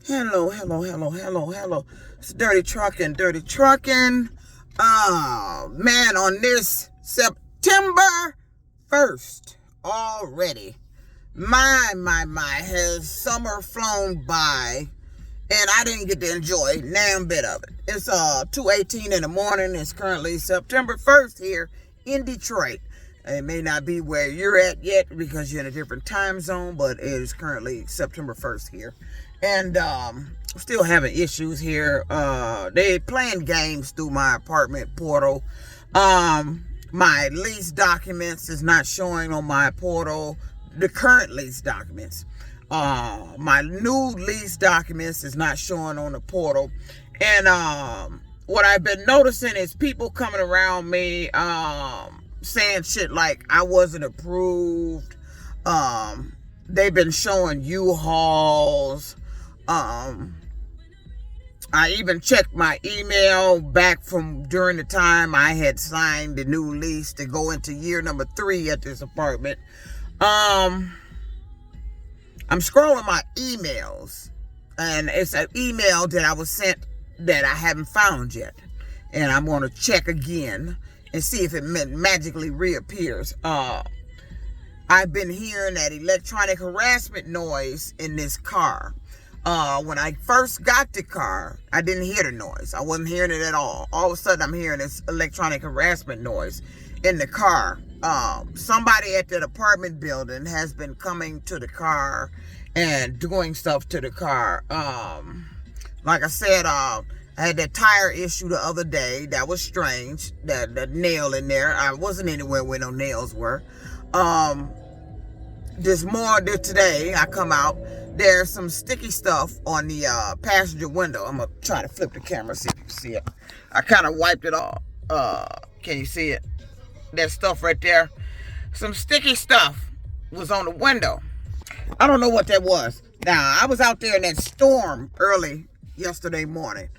Hello, hello, hello, hello, hello. It's Dirty Trucking, Dirty Trucking. Man, on this September 1st already. My, has summer flown by and I didn't get to enjoy a damn bit of it. It's 2:18 in the morning. It's currently September 1st here in Detroit. It may not be where you're at yet because you're in a different time zone, but it is currently September 1st here. And still having issues here. They playing games through my apartment portal. My lease documents is not showing on my portal. The current lease documents. My new lease documents is not showing on the portal. And what I've been noticing is people coming around me saying shit like I wasn't approved. They've been showing U-Hauls. I even checked my email back from during the time I had signed the new lease to go into year number 3 at this apartment. I'm scrolling my emails, and it's an email that I was sent that I haven't found yet. And I'm going to check again and see if it magically reappears. I've been hearing that electronic harassment noise in this car. When I first got the car, I didn't hear the noise. I wasn't hearing it at all. All of a sudden, I'm hearing this electronic harassment noise in the car. Somebody at that apartment building has been coming to the car and doing stuff to the car. Like I said, I had that tire issue the other day. That was strange. That nail in there. I wasn't anywhere where no nails were. Today, I come out. There's some sticky stuff on the passenger window. I'm going to try to flip the camera, see if you can see it. I kind of wiped it off. Can you see it? That stuff right there. Some sticky stuff was on the window. I don't know what that was. Now, I was out there in that storm early yesterday morning.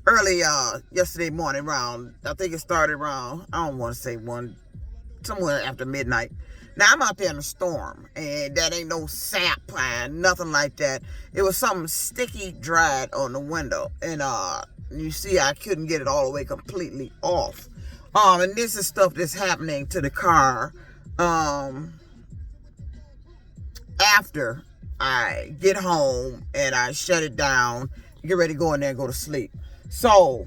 Around, I think it started around, I don't want to say somewhere after midnight. Now, I'm out there in a storm, and that ain't no sap and nothing like that. It was something sticky dried on the window, and you see I couldn't get it all the way completely off. And this is stuff that's happening to the car after I get home and I shut it down, get ready to go in there and go to sleep. So,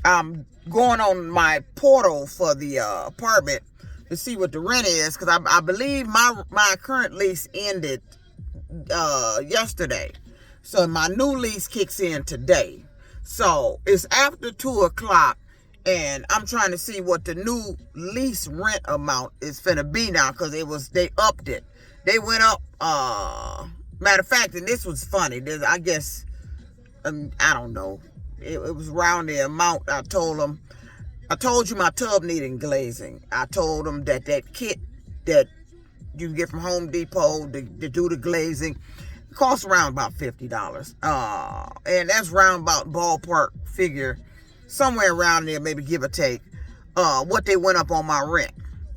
I'm going on my portal for the apartment to see what the rent is, because I believe my current lease ended yesterday. So my new lease kicks in today. So it's after 2 o'clock, and I'm trying to see what the new lease rent amount is finna be now, because they upped it. They went up. Matter of fact, and this was funny. I guess I don't know. It was around the amount. I told you my tub needed glazing. I told them that kit that you can get from Home Depot to do the glazing costs around about $50. And that's round about ballpark figure, somewhere around there, maybe give or take, what they went up on my rent.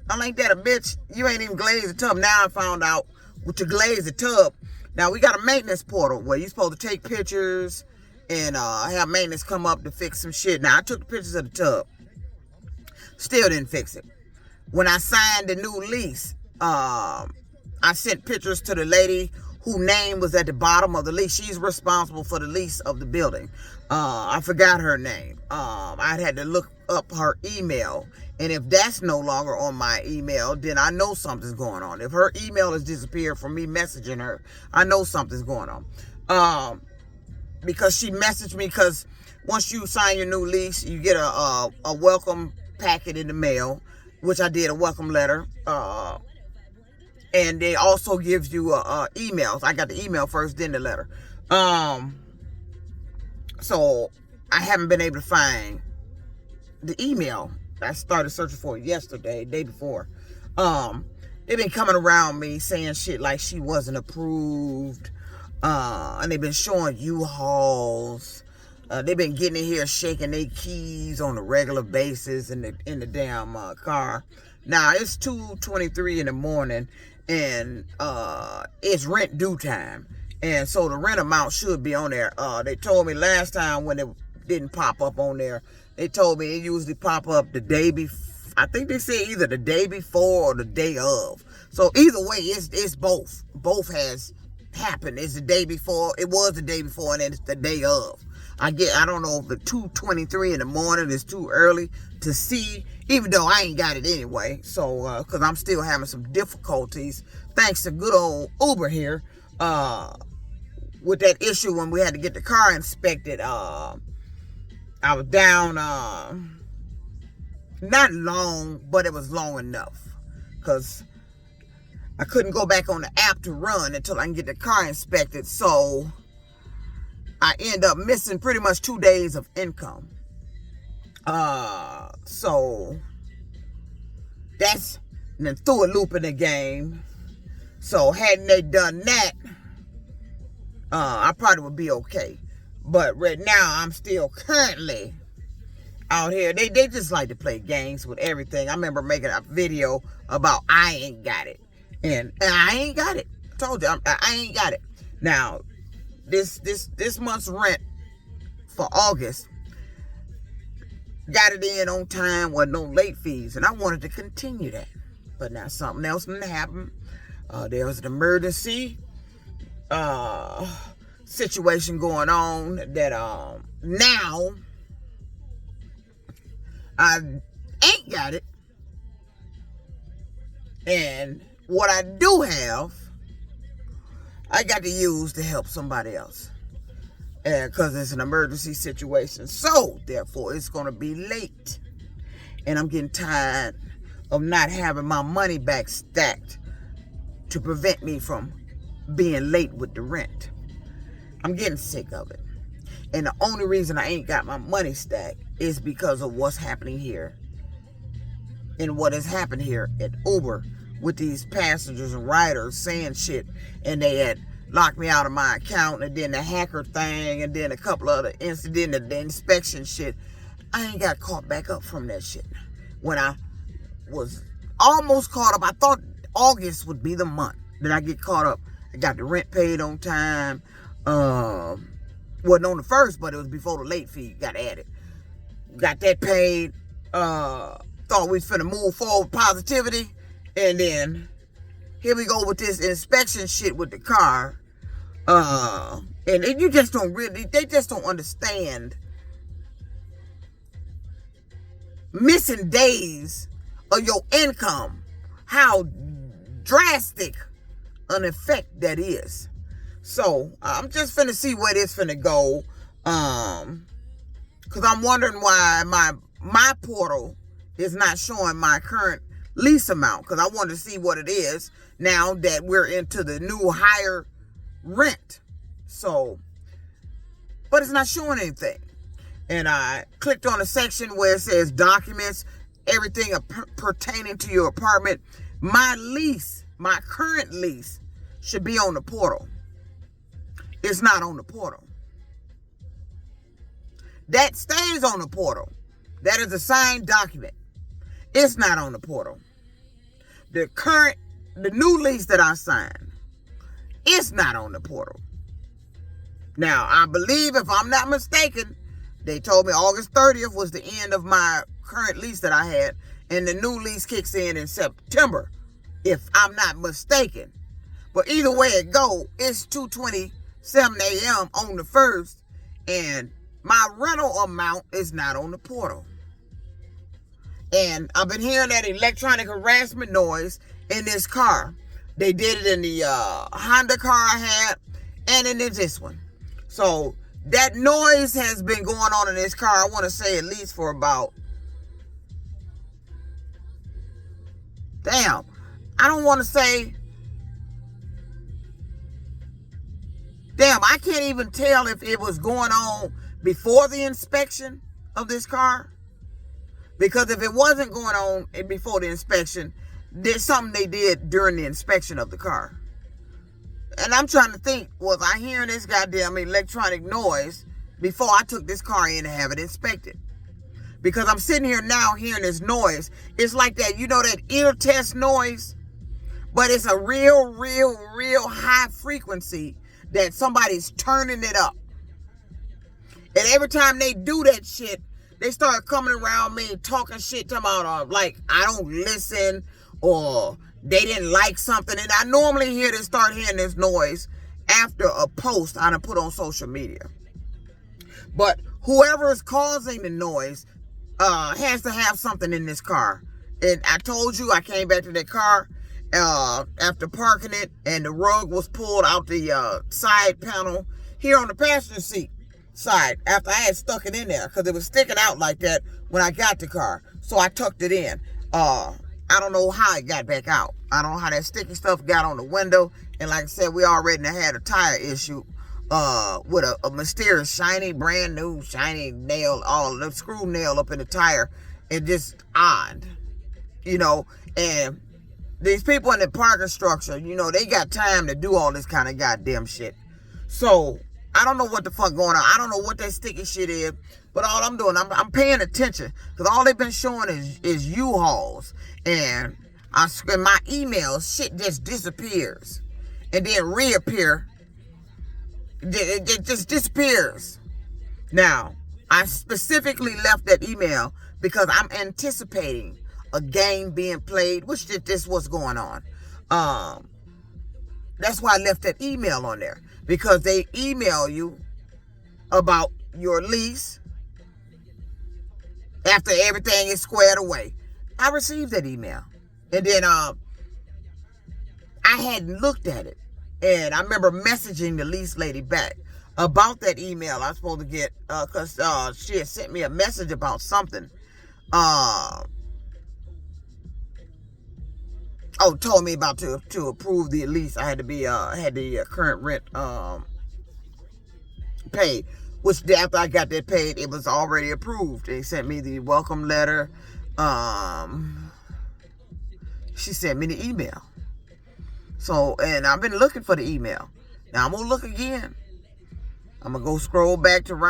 I'm like, that a bitch, you ain't even glazed the tub. Now I found out to glaze the tub. Now we got a maintenance portal where you're supposed to take pictures and have maintenance come up to fix some shit. Now I took the pictures of the tub. Still didn't fix it. When I signed the new lease, I sent pictures to the lady whose name was at the bottom of the lease. She's responsible for the lease of the building. I forgot her name. I had to look up her email. And if that's no longer on my email, then I know something's going on. If her email has disappeared from me messaging her, I know something's going on. Because she messaged me, because once you sign your new lease, you get a welcome packet in the mail, which I did, a welcome letter, and they also gives you emails. I got the email first, then the letter. So I haven't been able to find the email. I started searching for it yesterday, day before. They've been coming around me saying shit like she wasn't approved, and they've been showing U-Hauls. They've been getting in here shaking their keys on a regular basis in the damn car. Now it's 2:23 in the morning, and it's rent due time. And so the rent amount should be on there. They told me last time when it didn't pop up on there, they told me it usually pop up the day before. I think they say either the day before or the day of. So either way, it's both. Both has happened. It's the day before. It was the day before, and then it's the day of. I don't know if the 2:23 in the morning is too early to see, even though I ain't got it anyway. So, because I'm still having some difficulties, thanks to good old Uber here, with that issue when we had to get the car inspected. I was down, not long, but it was long enough, because I couldn't go back on the app to run until I can get the car inspected. So I end up missing pretty much 2 days of income. So that's, and then threw a loop in the game. So hadn't they done that, I probably would be okay. But right now, I'm still currently out here. They just like to play games with everything. I remember making a video about I ain't got it. And I ain't got it. I told you, I ain't got it. Now, this month's rent for August, got it in on time, wasn't no late fees. And I wanted to continue that. But now something else didn't happen. There was an emergency situation going on that now I ain't got it. And what I do have, I got to use to help somebody else. Because it's an emergency situation. So, therefore, it's going to be late. And I'm getting tired of not having my money back stacked to prevent me from being late with the rent. I'm getting sick of it. And the only reason I ain't got my money stacked is because of what's happening here. And what has happened here at Uber with these passengers and riders saying shit. And they had locked me out of my account, and then the hacker thing, and then a couple other incidents, the inspection shit. I ain't got caught back up from that shit. When I was almost caught up, I thought August would be the month that I get caught up. I got the rent paid on time. Wasn't on the first, but it was before the late fee got added. Got that paid. Thought we was finna move forward with positivity. And then here we go with this inspection shit with the car. And you just don't really, they just don't understand missing days of your income, how drastic an effect that is. So I'm just finna see where this finna go. Cause I'm wondering why my portal is not showing my current lease amount, because I want to see what it is now that we're into the new higher rent. So, but it's not showing anything. And I clicked on a section where it says documents, everything pertaining to your apartment. My lease, my current lease, should be on the portal. It's not on the portal. That stays on the portal. That is a signed document. It's not on the portal. The new lease that I signed, it's not on the portal. Now, I believe, if I'm not mistaken, they told me August 30th was the end of my current lease that I had, and the new lease kicks in September, if I'm not mistaken. But either way it go, it's 2:27 a.m. on the 1st, and my rental amount is not on the portal. And I've been hearing that electronic harassment noise in this car. They did it in the Honda car I had, and in this one. So that noise has been going on in this car, I want to say at least for about, I don't want to say, I can't even tell if it was going on before the inspection of this car. Because if it wasn't going on before the inspection, there's something they did during the inspection of the car. And I'm trying to think, was I hearing this goddamn electronic noise before I took this car in to have it inspected? Because I'm sitting here now hearing this noise. It's like that, that ear test noise? But it's a real high frequency that somebody's turning it up. And every time they do that shit, they start coming around me talking shit to me, like I don't listen, or they didn't like something. And I normally start hearing this noise after a post I done put on social media. But whoever is causing the noise has to have something in this car. And I told you I came back to that car after parking it, and the rug was pulled out the side panel here on the passenger seat side after I had stuck it in there because it was sticking out like that when I got the car. So I tucked it in. I don't know how it got back out. I don't know how that sticky stuff got on the window. And like I said, we already had a tire issue with a mysterious shiny, brand new shiny nail, all the screw nail up in the tire. And just odd, and these people in the parking structure, they got time to do all this kind of goddamn shit. So I don't know what the fuck going on. I don't know what that sticky shit is, but all I'm doing, I'm paying attention, because all they've been showing is U-Hauls, and in my emails, shit just disappears and then reappear. It just disappears. Now, I specifically left that email because I'm anticipating a game being played, which this what's going on. That's why I left that email on there, because they email you about your lease after everything is squared away. I received that email, and then I hadn't looked at it, and I remember messaging the lease lady back about that email I was supposed to get, because she had sent me a message about something. Told me about to approve the lease. I had to be had the current rent paid, which after I got that paid, it was already approved. They sent me the welcome letter. She sent me the email. So, and I've been looking for the email. Now I'm gonna look again. I'm gonna go scroll back when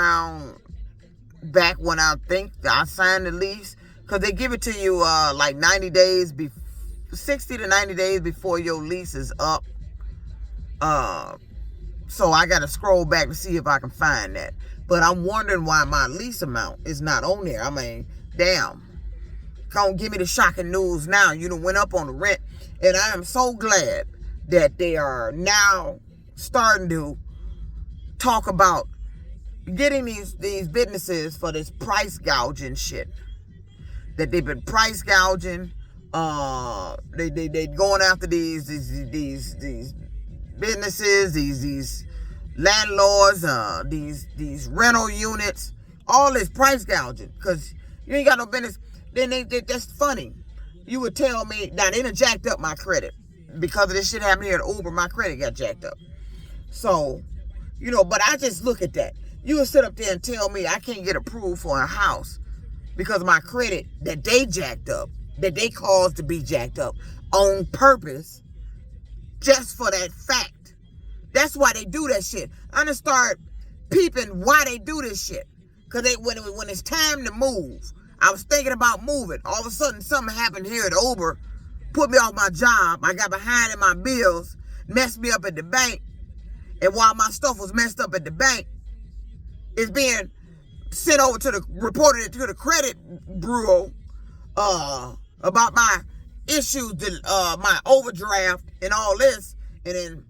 I think I signed the lease, because they give it to you like 90 days before. 60 to 90 days before your lease is up. So I got to scroll back to see if I can find that. But I'm wondering why my lease amount is not on there. I mean, damn. Come give me the shocking news now. You done went up on the rent. And I am so glad that they are now starting to talk about getting these businesses for this price gouging shit. That they've been price gouging. They going after these businesses, these landlords, these rental units, all this price gouging, because you ain't got no business. Then that's funny. You would tell me, now they done jacked up my credit because of this shit happening here at Uber. My credit got jacked up. So, but I just look at that. You would sit up there and tell me I can't get approved for a house because of my credit that they jacked up, that they caused to be jacked up on purpose, just for that fact. That's why they do that shit. I'm gonna start peeping why they do this shit. Because when it's time to move, I was thinking about moving. All of a sudden, something happened here at Uber, put me off my job. I got behind in my bills, messed me up at the bank. And while my stuff was messed up at the bank, it's being sent over reported to the credit bureau, about my issues, my overdraft and all this, and then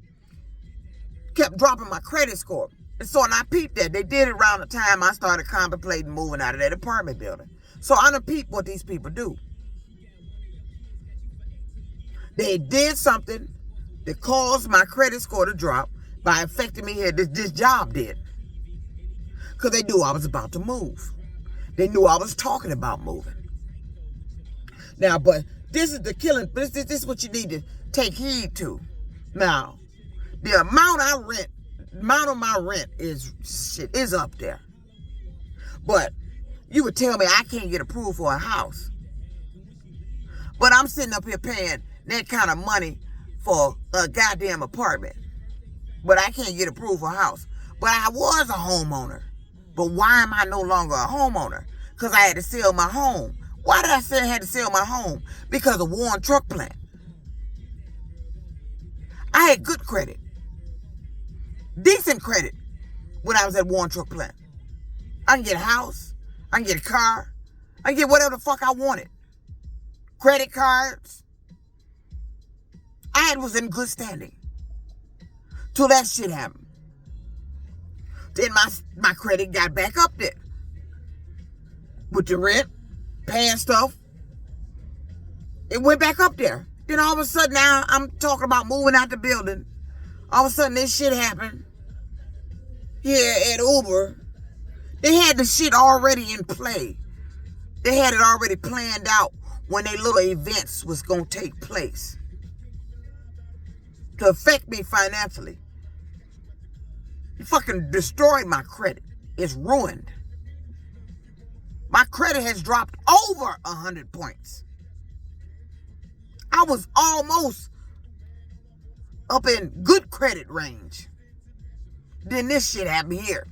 kept dropping my credit score. And so, and I peeped that. They did it around the time I started contemplating moving out of that apartment building. So I done peeped what these people do. They did something that caused my credit score to drop by affecting me here. This job did. Because they knew I was about to move. They knew I was talking about moving. Now, but this is the killing. This is what you need to take heed to. Now, the amount of my rent is up there. But you would tell me I can't get approved for a house. But I'm sitting up here paying that kind of money for a goddamn apartment. But I can't get approved for a house. But I was a homeowner. But why am I no longer a homeowner? Because I had to sell my home. Why did I say I had to sell my home? Because of Warren Truck Plant. I had good credit. decent credit when I was at Warren Truck Plant. I can get a house. I can get a car. I can get whatever the fuck I wanted. Credit cards. I was in good standing. Till that shit happened. Then my credit got back up there. With the rent, paying stuff. It went back up there. Then all of a sudden now I'm talking about moving out the building. All of a sudden this shit happened. Here at Uber. They had the shit already in play. They had it already planned out when their little events was going to take place. To affect me financially. It fucking destroyed my credit. It's ruined. My credit has dropped over 100 points. I was almost up in good credit range. Then this shit happened here.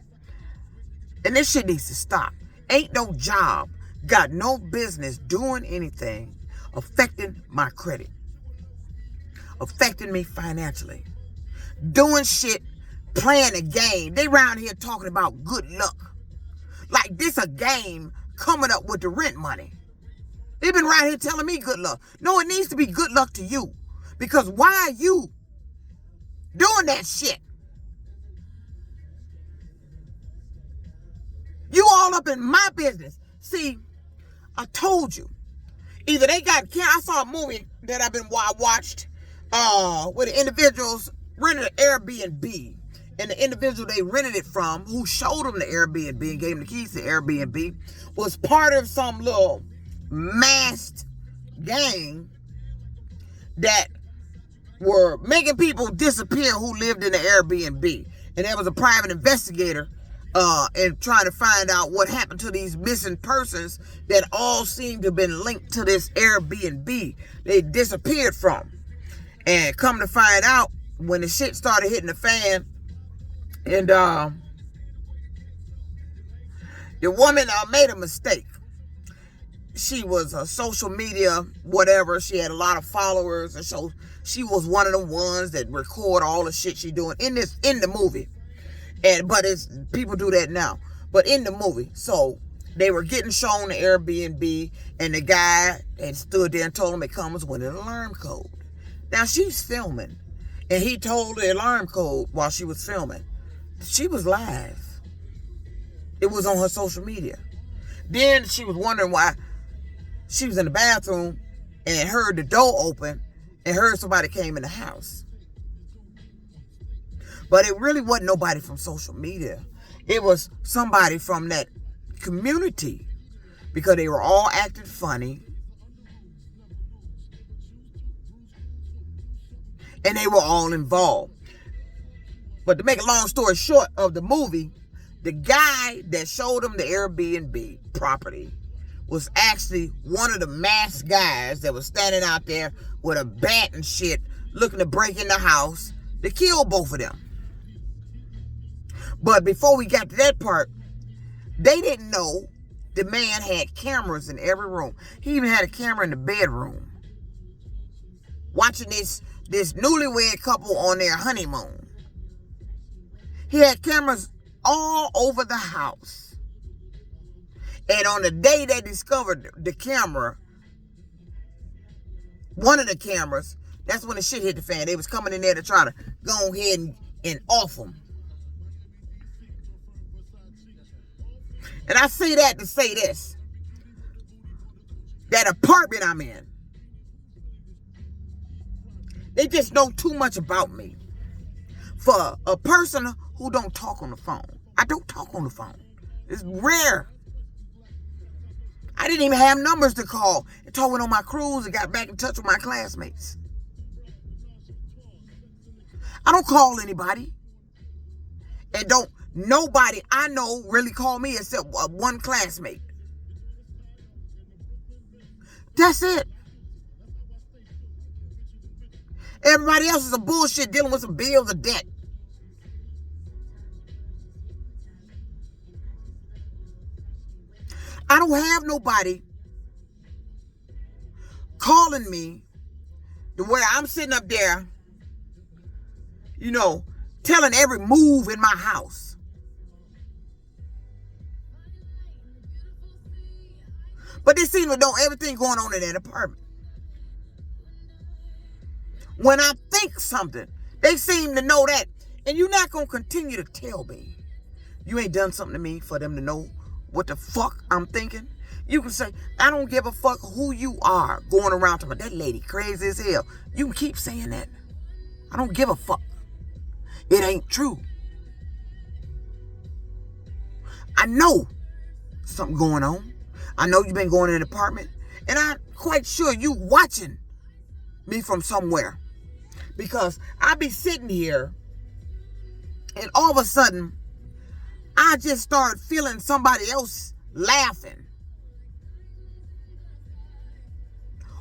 And this shit needs to stop. Ain't no job, got no business doing anything affecting my credit. Affecting me financially. Doing shit, playing a game. They around here talking about good luck. Like this a game coming up with the rent money. They've been right here telling me good luck. No, it needs to be good luck to you. Because why are you doing that shit? You all up in my business. See, I told you. Either they got, I saw a movie that I watched where the individuals rented an Airbnb. And the individual they rented it from, who showed them the Airbnb and gave them the keys to the Airbnb, was part of some little masked gang that were making people disappear who lived in the Airbnb. And there was a private investigator and trying to find out what happened to these missing persons that all seemed to have been linked to this Airbnb they disappeared from. And come to find out, when the shit started hitting the fan, and the woman made a mistake. She was a social media, whatever. She had a lot of followers, and so she was one of the ones that record all the shit she doing in the movie. But people do that now. But in the movie, so they were getting shown the Airbnb, and the guy had stood there and told them it comes with an alarm code. Now she's filming, and he told the alarm code while she was filming. She was live. It was on her social media. Then she was wondering why she was in the bathroom and heard the door open and heard somebody came in the house. But it really wasn't nobody from social media. It was somebody from that community, because they were all acting funny. And they were all involved. But to make a long story short of the movie, the guy that showed them the Airbnb property was actually one of the masked guys that was standing out there with a bat and shit looking to break in the house to kill both of them. But before we got to that part, they didn't know the man had cameras in every room. He even had a camera in the bedroom. Watching this newlywed couple on their honeymoon. He had cameras all over the house. And on the day they discovered the camera, one of the cameras, that's when the shit hit the fan. They was coming in there to try to go ahead and off them. And I say that to say this. That apartment I'm in, they just know too much about me. For a person who don't talk on the phone. I don't talk on the phone. It's rare. I didn't even have numbers to call until I went on my cruise and got back in touch with my classmates. I don't call anybody. And nobody I know really call me except one classmate. That's it. Everybody else is a bullshit dealing with some bills of debt. I don't have nobody calling me to where I'm sitting up there, telling every move in my house. But they seem to know everything going on in that apartment. When I think something, they seem to know that. And you're not going to continue to tell me you ain't done something to me for them to know what the fuck I'm thinking. You can say, I don't give a fuck who you are going around talking about that lady crazy as hell. You can keep saying that. I don't give a fuck. It ain't true. I know something going on. I know you've been going in the apartment. And I'm quite sure you watching me from somewhere. Because I be sitting here and all of a sudden, I just start feeling somebody else laughing.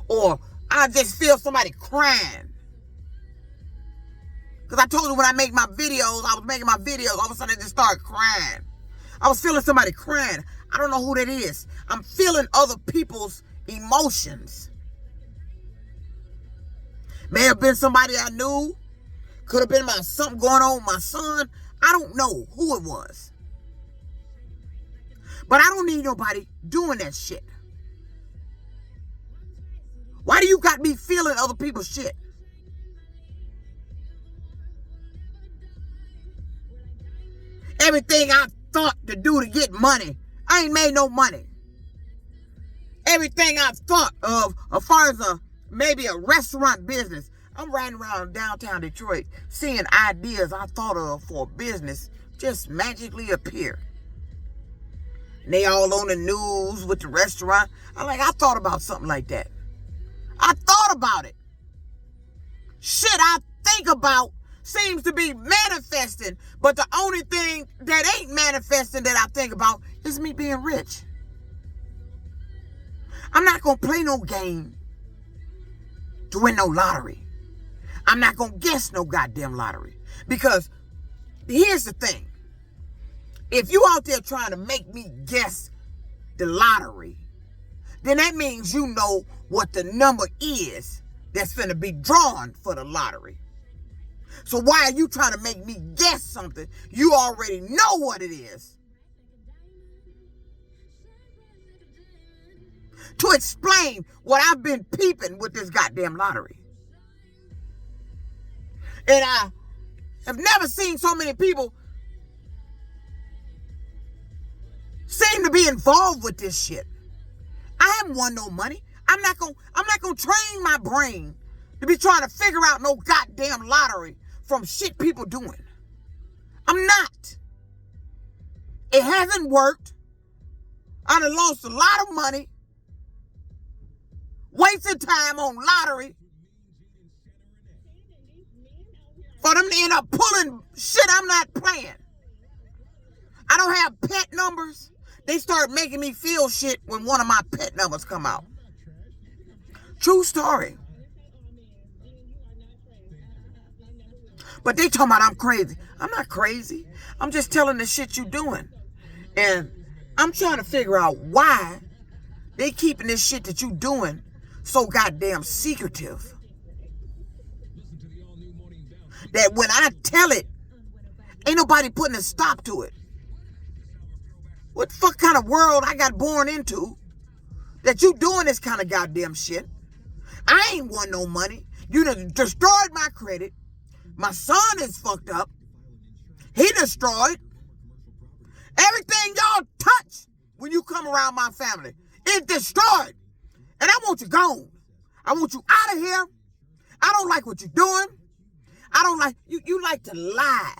Or I just feel somebody crying. Because I told you when I make my videos, I was making my videos, all of a sudden I just started crying. I was feeling somebody crying. I don't know who that is. I'm feeling other people's emotions. May have been somebody I knew. Could have been something going on with my son. I don't know who it was. But I don't need nobody doing that shit. Why do you got me feeling other people's shit? Everything I thought to do to get money, I ain't made no money. Everything I thought of as far as maybe a restaurant business, I'm riding around downtown Detroit seeing ideas I thought of for a business just magically appear. And they all on the news with the restaurant. I thought about something like that. I thought about it. Shit I think about seems to be manifesting, but the only thing that ain't manifesting that I think about is me being rich. I'm not going to play no game to win no lottery. I'm not going to guess no goddamn lottery. Because here's the thing. If you out there trying to make me guess the lottery, then that means you know what the number is that's finna be drawn for the lottery. So why are you trying to make me guess something you already know what it is? To explain what I've been peeping with this goddamn lottery. And I have never seen so many people seem to be involved with this shit. I haven't won no money. I'm not gonna train my brain to be trying to figure out no goddamn lottery from shit people doing. I'm not. It hasn't worked. I done lost a lot of money. Wasted time on lottery. For them to end up pulling shit I'm not playing. I don't have pet numbers. They start making me feel shit when one of my pet numbers come out. True story. But they talking about I'm crazy. I'm not crazy. I'm just telling the shit you doing. And I'm trying to figure out why they keeping this shit that you doing so goddamn secretive. That when I tell it, ain't nobody putting a stop to it. What the fuck kind of world I got born into that you doing this kind of goddamn shit? I ain't won no money. You done destroyed my credit. My son is fucked up. He destroyed. Everything y'all touch when you come around my family is destroyed. And I want you gone. I want you out of here. I don't like what you're doing. I don't like, you like to lie.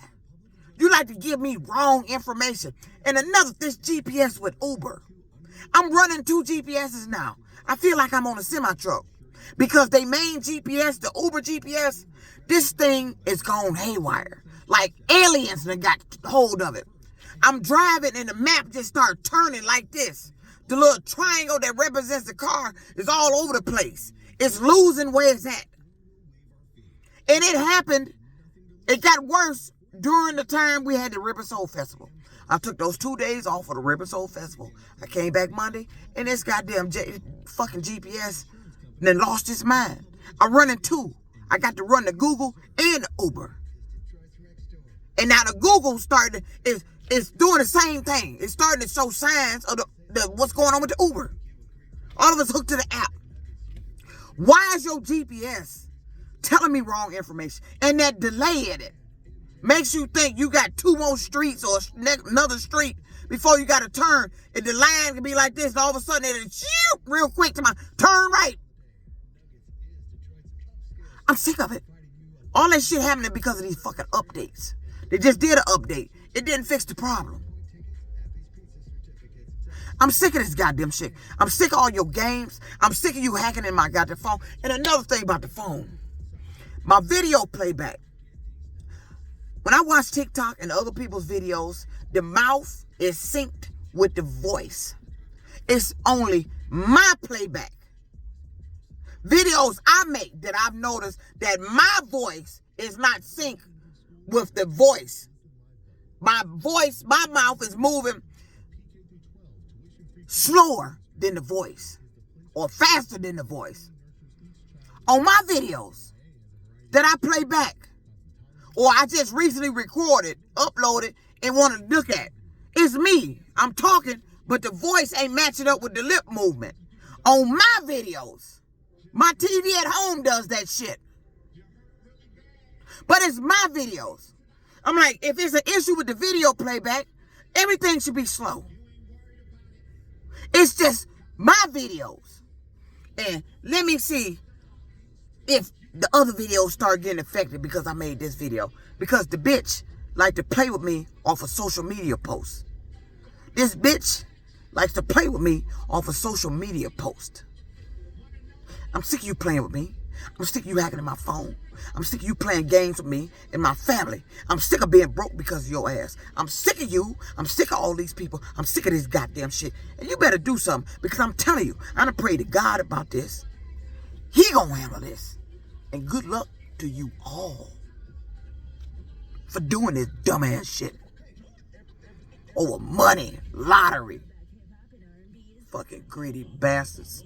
You like to give me wrong information. And another, this GPS with Uber. I'm running 2 GPSs now. I feel like I'm on a semi-truck. Because they main GPS, the Uber GPS, this thing is gone haywire. Like aliens that got hold of it. I'm driving and the map just started turning like this. The little triangle that represents the car is all over the place. It's losing where it's at. And it happened, it got worse during the time we had the River Soul Festival. I took those 2 days off of the River Soul Festival. I came back Monday, and this goddamn fucking GPS then lost its mind. I'm running 2. I got to run the Google and the Uber. And now the Google is doing the same thing. It's starting to show signs of the what's going on with the Uber. All of us hooked to the app. Why is your GPS telling me wrong information? And that delay in it makes you think you got 2 more streets or another street before you got to turn. And the line can be like this, and all of a sudden it'll shoot real quick to my turn right. I'm sick of it. All that shit happening because of these fucking updates. They just did an update. It didn't fix the problem. I'm sick of this goddamn shit. I'm sick of all your games. I'm sick of you hacking in my goddamn phone. And another thing about the phone, my video playback. When I watch TikTok and other people's videos, the mouth is synced with the voice. It's only my playback. Videos I make that I've noticed that my voice is not synced with the voice. My mouth is moving slower than the voice or faster than the voice. On my videos that I play back or I just recently recorded, uploaded, and want to look at, it's me. I'm talking, but the voice ain't matching up with the lip movement. On my videos, my TV at home does that shit. But it's my videos. I'm like, if it's an issue with the video playback, everything should be slow. It's just my videos. And let me see if the other videos start getting affected because I made this video. Because the bitch like to play with me off of social media posts. This bitch likes to play with me off of social media posts. I'm sick of you playing with me. I'm sick of you hacking in my phone. I'm sick of you playing games with me and my family. I'm sick of being broke because of your ass. I'm sick of you. I'm sick of all these people. I'm sick of this goddamn shit. And you better do something because I'm telling you, I'm going to pray to God about this. He going to handle this. And good luck to you all for doing this dumbass shit. Over money, lottery. Fucking greedy bastards.